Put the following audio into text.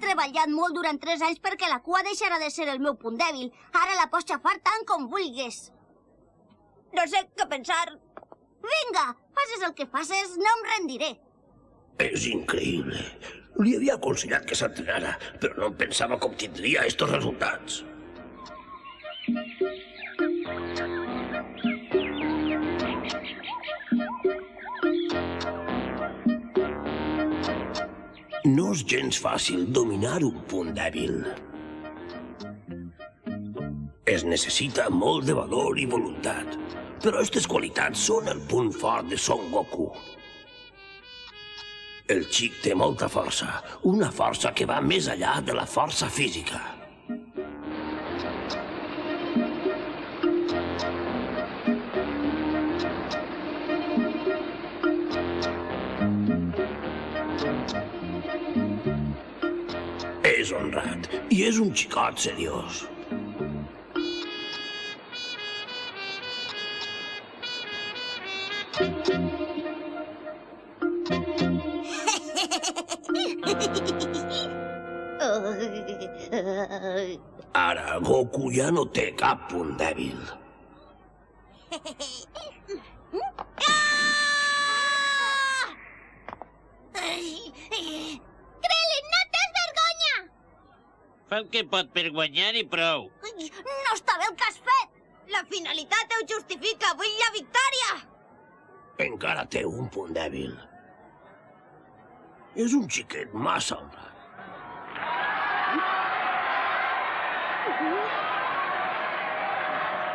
treballat molt durant 3 anys perquè la cua deixarà de ser el meu punt dèbil. Ara la pots xafar tant com vulguis. No sé què pensar. Vinga, facis el que facis, no em rendiré. És increïble. Li havia aconsellat que s'entrenara, però no em pensava que obtindria estos resultats. No és gens fàcil dominar un punt dèbil. Es necessita molt de valor i voluntat, però aquestes qualitats són el punt fort de Son Goku. El xic té molta força, una força que va més enllà de la força física. És honrat i és un xicot seriós. Ara Goku ja no té cap punt dèbil. Krillin, no tens vergonya! Fa el que pot per guanyar i prou. No està bé el que has fet! La finalitat ho justifica, vull la victòria! Encara té un punt dèbil. És un xiquet massa honrat.